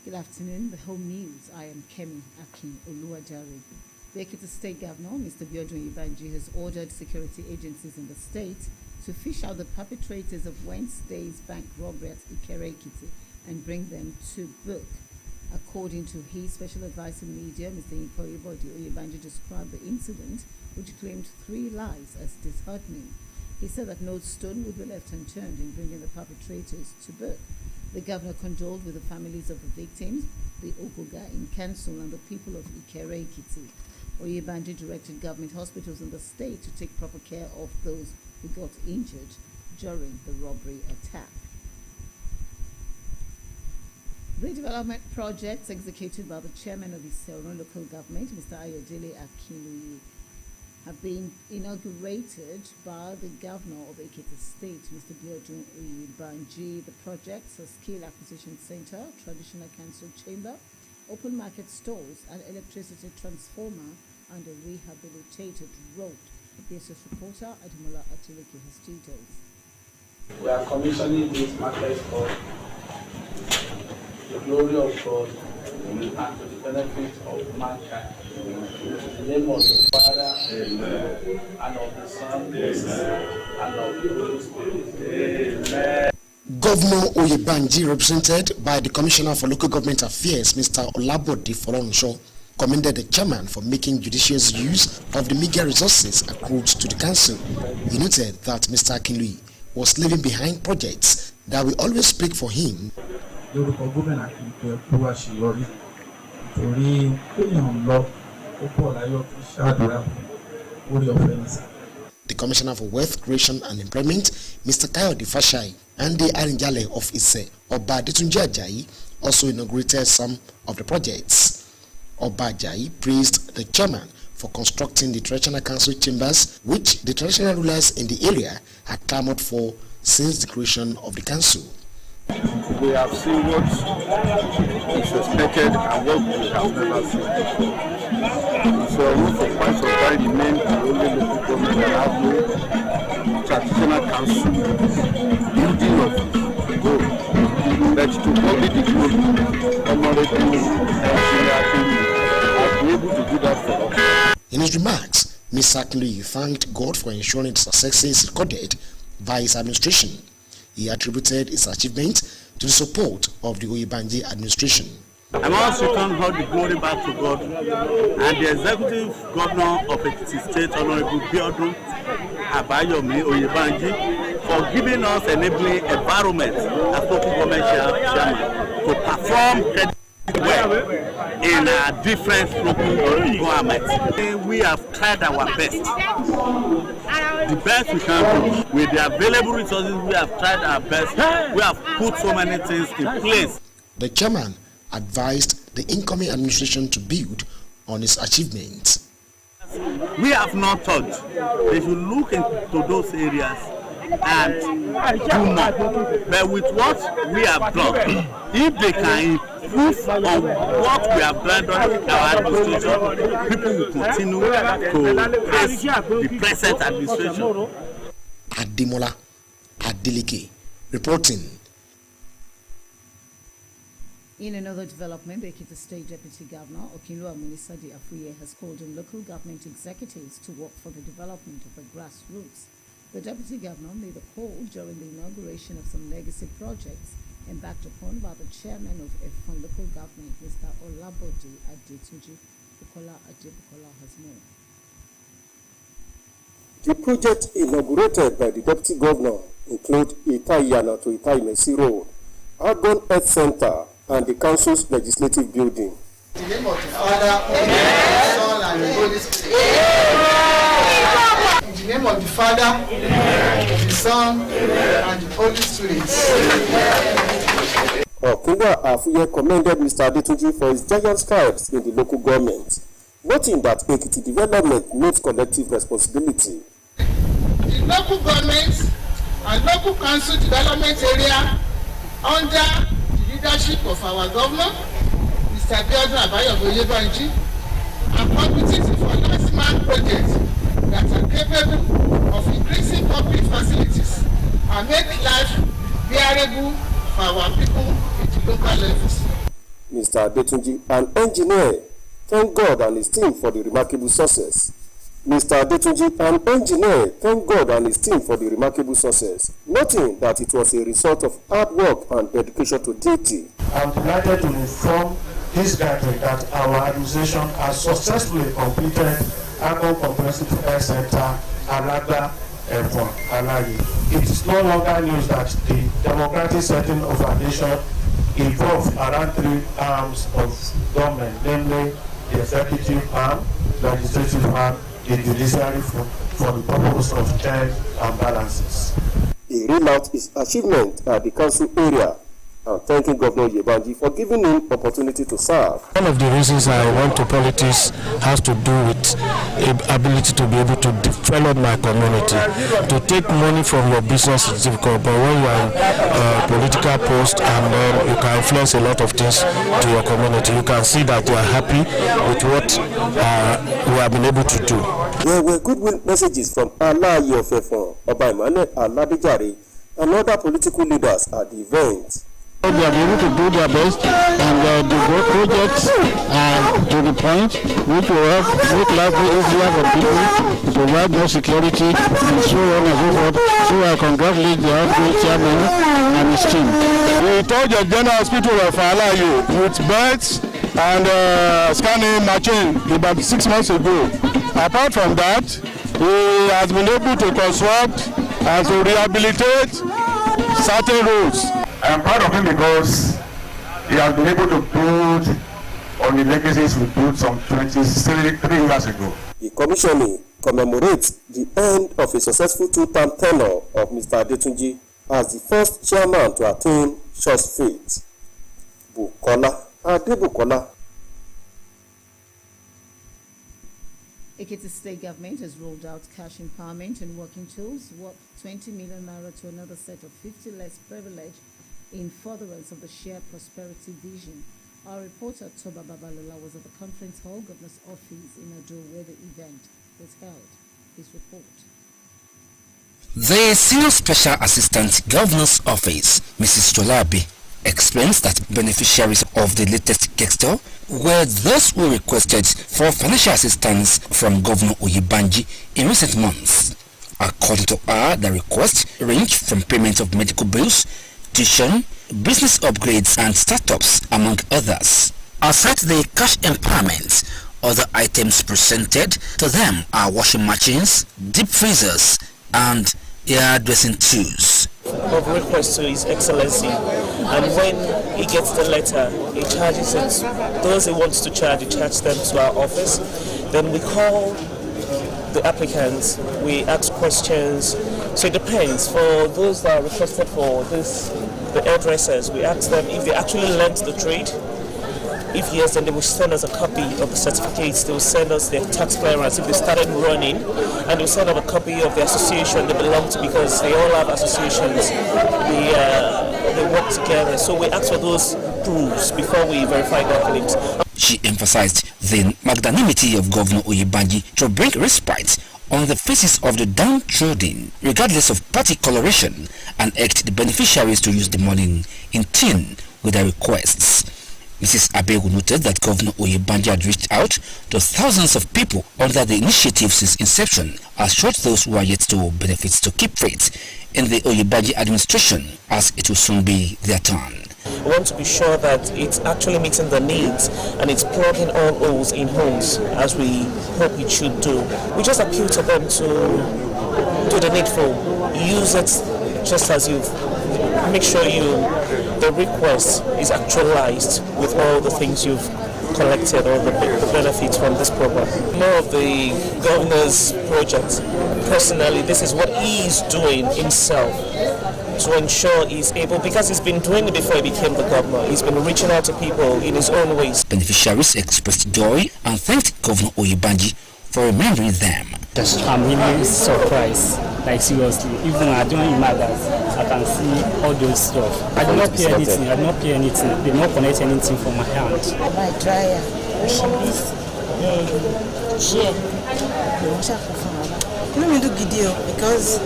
Good afternoon. The Home News. I am Kemi Akin Oluwadare. The Ekiti State Governor, Mr. Biodun Ibanji, has ordered security agencies in the state to fish out the perpetrators of Wednesday's bank robbery at Ikere Ekiti and bring them to book. According to his special advisor media, Mr. Ikoyibodi Oyebanji described the incident, which claimed 3 lives, as disheartening. He said that no stone would be left unturned in bringing the perpetrators to book. The governor condoled with the families of the victims, the Okoga in Council, and the people of Ikere Ekiti. Oyebanji directed government hospitals in the state to take proper care of those who got injured during the robbery attack. Redevelopment projects executed by the chairman of the Iseorin local government, Mr. Ayodele Akinluyi, have been inaugurated by the governor of Ekiti State, Mr. Biodun Ibanji. The projects are skill acquisition center, traditional council chamber, open market stores, an electricity transformer, and a rehabilitated road. The BSS reporter Ademola Atileke has details. We are commissioning this market for the glory of God and to the benefit of mankind. In the name of the Father, Amen, and of the Son, and of the Holy Spirit. Amen. Governor Oyebanji, represented by the Commissioner for Local Government Affairs, Mr. Olabode Folorunso, commended the chairman for making judicious use of the meager resources accrued to the council. He noted that Mr. Akinluyi was leaving behind projects that will always speak for him. The Commissioner for Wealth Creation and Employment, Mr. Kayode Fashai, and the Arinjale of Ise, Oba Adetunji Ajayi, also inaugurated some of the projects. Oba Ajayi praised the chairman for constructing the traditional council chambers, which the traditional rulers in the area had clamored for since the creation of the council. We have seen what is expected and what we have never seen. So for quite some time remain the only local government that have no traditional council building of gold. But to public the good, honorable have been able to do that for us. In his remarks, Mr. Akinluyi thanked God for ensuring the successes recorded by his administration. He attributed his achievement to the support of the Oyebanji administration. I must return all the glory back to God and the executive governor of Ekiti State, Honorable Biodun Abayomi Oyebanji, for giving us enabling environment as local government chairman to perform well in a different local government. We have tried our best. The best we can do. With the available resources, we have tried our best. We have put so many things in place. The chairman advised the incoming administration to build on its achievements. We have not thought they should look into those areas and do more. But with what we have done, if they can improve on what we have done during our administration, people will continue to praise the present administration. Ademola Adeleke reporting. In another development, the Ekiti State Deputy Governor, Okinlu Amunisadi Afuye, has called on local government executives to work for the development of the grassroots. The Deputy Governor made a call during the inauguration of some legacy projects embarked upon by the Chairman of Efon Local Government, Mr. Olabode Adetunji. Bukola Adebukola has more. The project inaugurated by the Deputy Governor include Itayana to Itaimesi Road, Argon Health Center, and the Council's legislative building. In the name of the Father, the Son, and the Holy Spirit. In the name of the Father, the Son, and the Holy Spirit. Okinlu Afuye commended Mr. Adetunji for his giant strides in the local government, noting that Ekiti development needs collective responsibility. The local government and local council development area under leadership of our governor, Mr. Biodun Abayomi Oyebanji, are competent for last-man projects that are capable of increasing public facilities and make life bearable for our people at the local levels. Mr. Adetunji, an engineer, thanked God and his team for the remarkable success. Mr. Adetunji, an engineer, thanked God and his team for the remarkable success, noting that it was a result of hard work and dedication to duty. I'm delighted to inform this gathering that our administration has successfully completed Agbon Comprehensive Health Center, Alagba, Efon, Alayi. It is no longer news that the democratic setting of our nation involves around 3 arms of government, namely the executive arm, legislative arm, the judiciary for the purpose of check and balances. He read out his achievement at the council area and thanking Governor Oyebanji for giving him opportunity to serve. One of the reasons I went to politics has to do with ability to be able to develop my community. To take money from your business is difficult, but when you are in a political post and then you can influence a lot of things to your community, you can see that you are happy with what we have been able to do. There were goodwill messages from Alayi of Efon, Oba Emmanuel Aladejare, and other political leaders at the event. They are able to do their best and the projects to the point which will help make life easier for people, provide more security and so on and so forth. So I congratulate the outgoing chairman and his team. We told the General Hospital of Alayi with beds and scanning machine about 6 months ago. Apart from that, he has been able to construct and to rehabilitate certain roads. I am proud of him because he has been able to build on the legacies we built some 23 years ago. The commissioning commemorates the end of a successful 2-term tenure of Mr. Adetunji as the first chairman to attain such feat. Bukola Adebukola. Ekiti State Government has rolled out cash empowerment and working tools worth 20 million naira to another set of 50 less privileged in furtherance of the shared prosperity vision. Our reporter Toba Babalola was at the conference hall, Governor's office in Ado, where the event was held. His report. The Senior Special Assistant Governor's Office, Mrs. Cholabi, explains that beneficiaries of the latest Gextel were those who requested for financial assistance from Governor Oyebanji in recent months. According to her, the requests range from payment of medical bills, tuition, business upgrades and startups, among others. Aside the cash empowerment, other items presented to them are washing machines, deep freezers and air dressing tools. Of request to His Excellency, and when he gets the letter, he charges it. Those he wants to charge, he charges them to our office. Then we call the applicants, we ask questions. So it depends. For those that are requested for this, the hairdressers, we ask them if they actually learnt the trade. If yes, then they will send us a copy of the certificates. They will send us their tax clearance if they started running, and they will send us a copy of the association they belong to, because they all have associations. They work together. So we ask for those proofs before we verify their claims. She emphasized the magnanimity of Governor Oyebanji to bring respite on the faces of the downtrodden, regardless of party coloration, and urged the beneficiaries to use the money in tune with their requests. Mrs. Abegu noted that Governor Oyebanji had reached out to thousands of people under the initiative since inception, assured those who are yet to benefit to keep faith in the Oyebanji administration, as it will soon be their turn. We want to be sure that it's actually meeting the needs and it's plugging all holes in homes, as we hope it should do. We just appeal to them to do the needful, use it just as you've make sure the request is actualized with all the things you've collected, all the benefits from this program. More of the governor's project. Personally, this is what he is doing himself to ensure he's able, because he's been doing it before he became the governor. He's been reaching out to people in his own ways. Beneficiaries expressed joy and thanked Governor Oyebanji for remembering them. I'm really surprised, like seriously. Even I don't imagine I can see all those stuff. I did not pay anything. I did not pay anything. They did not connect anything from my hand. My dryer, washing this, chair. Because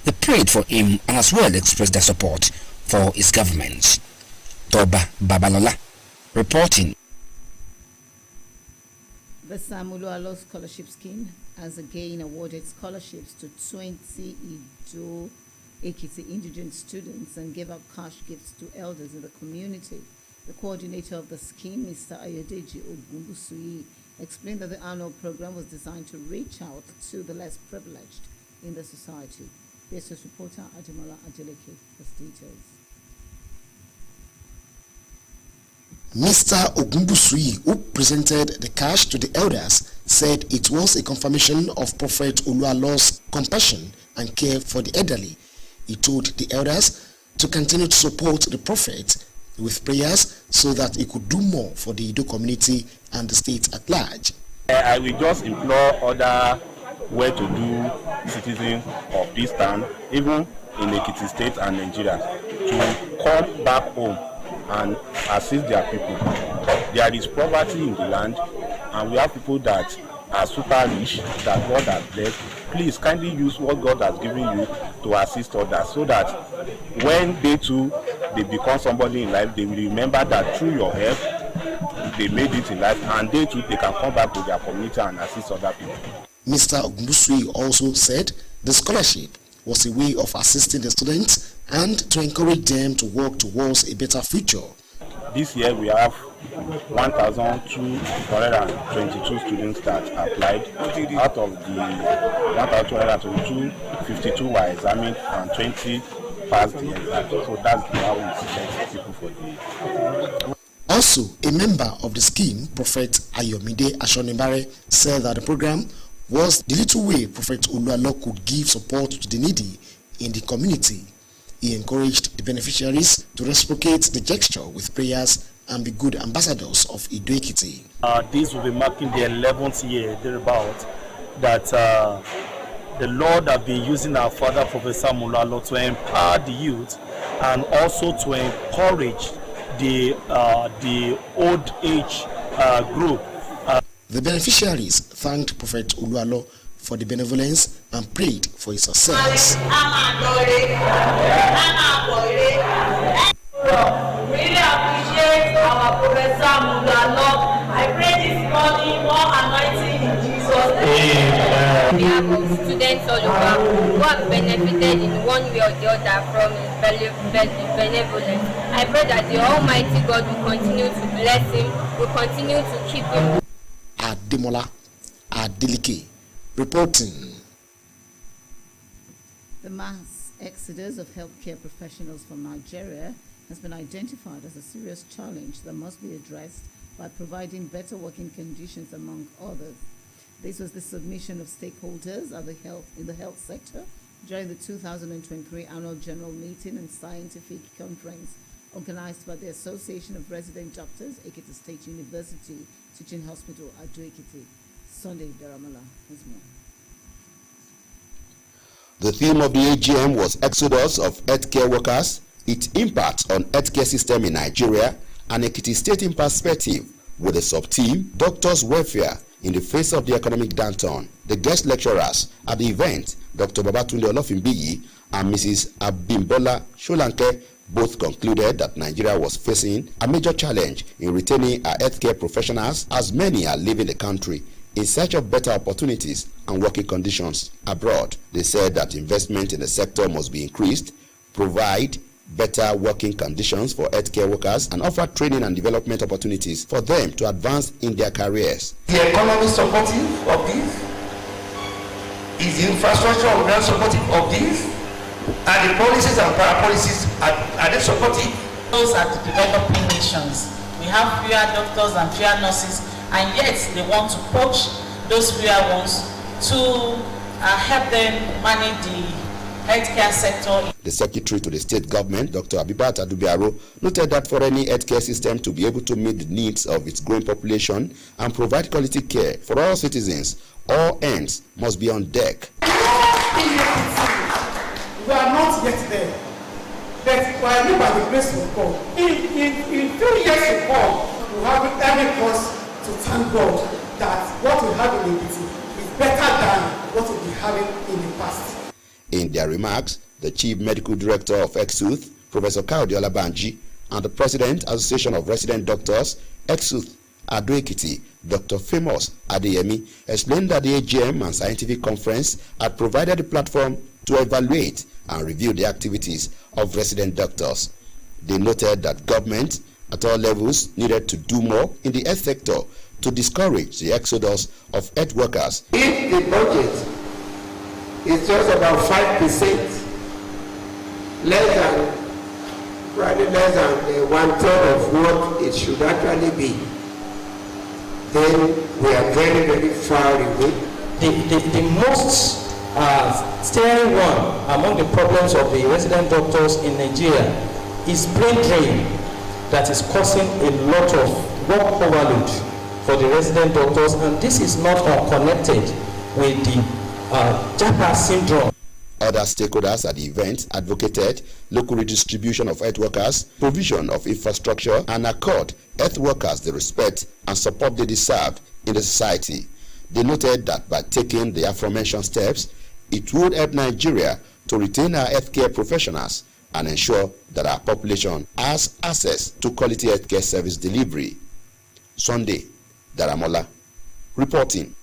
they prayed for him and as well expressed their support for his government. Toba Babalola reporting. The Sam Oluwalo Scholarship Scheme has again awarded scholarships to 20 Ido Ekiti indigent students and gave out cash gifts to elders in the community. The coordinator of the scheme, Mr. Ayodeji Ogunbusuyi, explained that the annual program was designed to reach out to the less privileged in the society. BSS reporter Ademola Adeleke has details. Mr. Ogunbusuyi, who presented the cash to the elders, said it was a confirmation of Prophet Oluwalo's compassion and care for the elderly. He told the elders to continue to support the Prophet with prayers so that he could do more for the Ido community and the state at large. I will just implore other well-to-do citizens of this town, even in Ekiti State and Nigeria, to come back home and assist their people. There is poverty in the land, and we have people that are super rich, that God has blessed. Please kindly use what God has given you to assist others, so that when they too become somebody in life, they will remember that through your help they made it in life, and they too they can come back to their community and assist other people. Mr. Ogunbusuyi also said the scholarship was a way of assisting the students and to encourage them to work towards a better future. This year we have 1,222 students that applied. Out of the 1,222, 52 were examined and 20 passed the exam. So that's how we select people for the. Also, a member of the scheme, Prophet Ayomide Ashonibare, said that the program was the little way Prophet Oluwalo could give support to the needy in the community. He encouraged the beneficiaries to reciprocate the gesture with prayers and be good ambassadors of Ido Ekiti. This will be marking the 11th year thereabout that the Lord has been using our father, Professor Oluwalo, to empower the youth and also to encourage the old age group. The beneficiaries thanked Prophet Oluwalo for the benevolence and prayed for his success. Really appreciate our Professor Oluwalo. I pray this morning more anointing in Jesus' name. We have students all over who have benefited in one way or the other from his benevolence. I pray that the Almighty God will continue to bless him, will continue to keep him. Ademola Adeleke reporting. The mass exodus of healthcare professionals from Nigeria has been identified as a serious challenge that must be addressed by providing better working conditions, among others. This was the submission of stakeholders in the health sector during the 2023 Annual General Meeting and Scientific Conference organized by the Association of Resident Doctors, Ekiti State University Teaching Hospital, Ado Ekiti. Sunday Daramola has more. The theme of the AGM was Exodus of Healthcare Workers, its impact on healthcare system in Nigeria, and Ekiti State in perspective, with a sub-theme, Doctors' Welfare in the face of the economic downturn. The guest lecturers at the event, Dr. Babatunde Olofinbiyi and Mrs. Abimbola Sholanke, both concluded that Nigeria was facing a major challenge in retaining our healthcare professionals, as many are leaving the country in search of better opportunities and working conditions abroad. They said that investment in the sector must be increased, provide better working conditions for healthcare workers, and offer training and development opportunities for them to advance in their careers. The economy supportive of this? Is the infrastructure of ground supportive of this? Are the policies and para-policies, are they supportive? Those are the developing nations. We have fewer doctors and fewer nurses, and yet they want to poach those fewer ones to help them manage the healthcare sector. The secretary to the state government, Dr. Abibat Adubiaro, noted that for any healthcare system to be able to meet the needs of its growing population and provide quality care for all citizens, all ends must be on deck. We are not yet there, but we are living by the grace of God. In few years to come, we have every cause to thank God that what we have in Ekiti is better than what we've been having in the past. In their remarks, the Chief Medical Director of EXUTH, Professor Kayode Olabanji, and the President, Association of Resident Doctors, EXUTH, Ado-Ekiti, Dr. Famous Adeyemi, explained that the AGM and scientific conference had provided a platform to evaluate and review the activities of resident doctors. They noted that government at all levels needed to do more in the health sector to discourage the exodus of health workers. If the budget is just about 5%, probably less than 1/3 of what it should actually be, then we are very, very far away. The most staring one among the problems of the resident doctors in Nigeria is brain drain that is causing a lot of work overload for the resident doctors, and this is not unconnected with the JAPA syndrome. Other stakeholders at the event advocated local redistribution of health workers, provision of infrastructure, and accord health workers the respect and support they deserve in the society. They noted that by taking the aforementioned steps, it would help Nigeria to retain our healthcare professionals and ensure that our population has access to quality healthcare service delivery. Sunday Daramola reporting.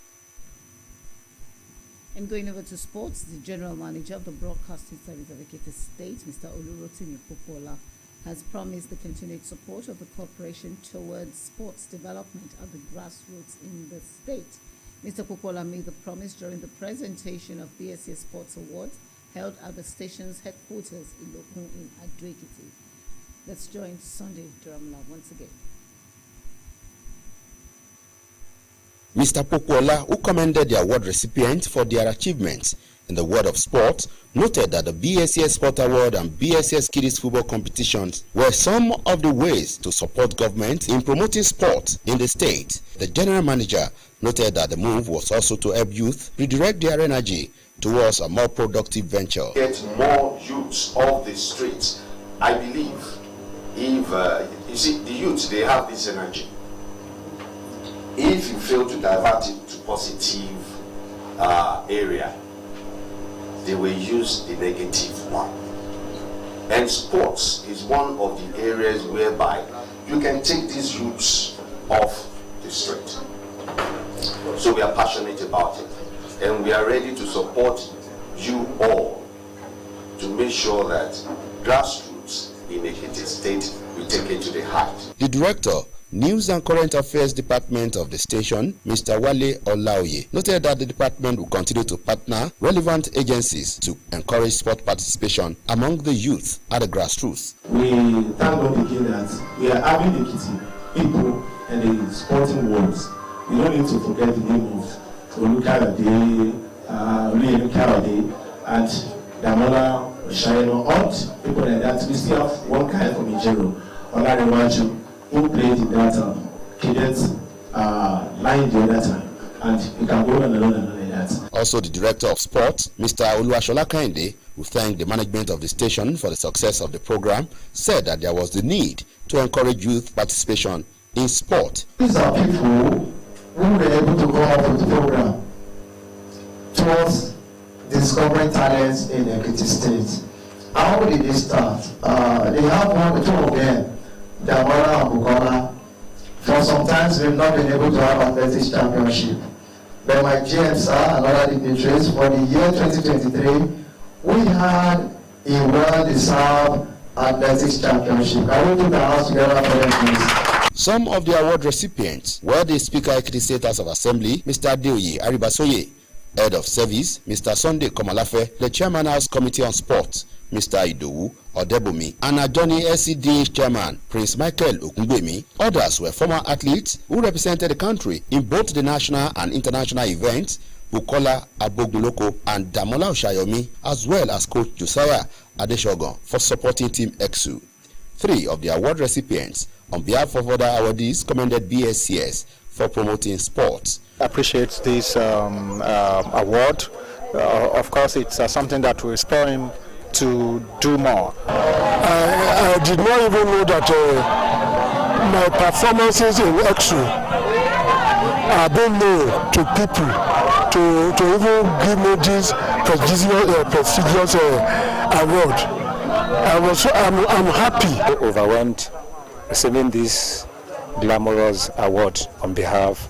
And going over to sports, the General Manager of the Broadcasting Service of Ekiti State, Mr. Olurotimi Popola, has promised the continued support of the corporation towards sports development at the grassroots in the state. Mr. Popola made the promise during the presentation of BSA Sports Awards held at the station's headquarters in Lokun in Ado-Ekiti. Let's join Sunday Dramla once again. Mr. Popola, who commended the award recipients for their achievements in the world of sport, noted that the BSA Sport Award and BSA Kiddies Football competitions were some of the ways to support government in promoting sport in the state. The general manager noted that the move was also to help youth redirect their energy towards a more productive venture. Get more youths off the streets. I believe if you see the youths, they have this energy. If you fail to divert it to positive area, they will use the negative one. And sports is one of the areas whereby you can take these youths off the street. So we are passionate about it, and we are ready to support you all to make sure that grassroots in Ekiti State will take it to the height. The director, News and Current Affairs Department of the station, Mr. Wale Olaoye, noted that the department will continue to partner relevant agencies to encourage sport participation among the youth at the grassroots. We thank God again that we are having Ekiti people in the sporting world. We don't need to forget the name of Olukayode, and Damola Oshayeno, and people like that. We still have one guy from Ijero, Olarewaju, who played in that cadet line the other time, and we can go on and on and on like that. Also, the director of sports, Mr. Oluwasola Kehinde, who thanked the management of the station for the success of the program, said that there was the need to encourage youth participation in sport. These are people who were able to come up with the program towards discovering talents in Ekiti State. How did they start? They have two of them, Damola and Bukola. For some time, we've not been able to have athletics championship. But my GMs and other dignitaries, for the year 2023, we had a well-deserved athletics championship. I will put the house together for them, please. Some of the award recipients were the Speaker Ekiti State House of Assembly, Mr. Adeoye Aribasoye, Head of Service, Mr. Sunday Komalafe, the Chairman House Committee on Sport, Mr. Idowu Odebomi, and Adjoni SCDH Chairman, Prince Michael Okungbemi. Others were former athletes who represented the country in both the national and international events, Bukola Abogunloko and Damola Oshayomi, as well as Coach Josiah Adeshogon for supporting Team EXU. 3 of the award recipients, on behalf of other awardees, commended BSCS for promoting sports. I appreciate this award. Of course, it's something that will inspire him to do more. I did not even know that my performances in EXU are being known to people to even give me this prestigious award. I'm happy. Overwhelmed receiving this glamorous award on behalf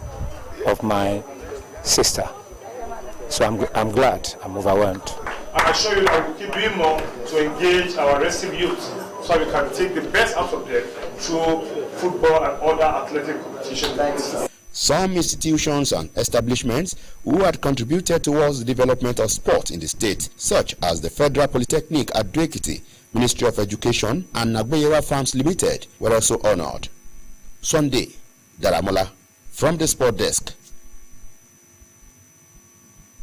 of my sister. So I'm glad, I'm overwhelmed. I assure you that we'll keep doing more to engage our restive youth so we can take the best out of them through football and other athletic competitions. Some institutions and establishments who had contributed towards the development of sport in the state, such as the Federal Polytechnic at Ekiti, Ministry of Education, and Nagbeyewa Farms Limited, were also honored. Sunday, Daramola, from the Sport Desk.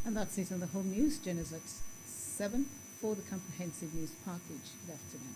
And that's it on the home news. Join us at 7 for the comprehensive news package. Good afternoon.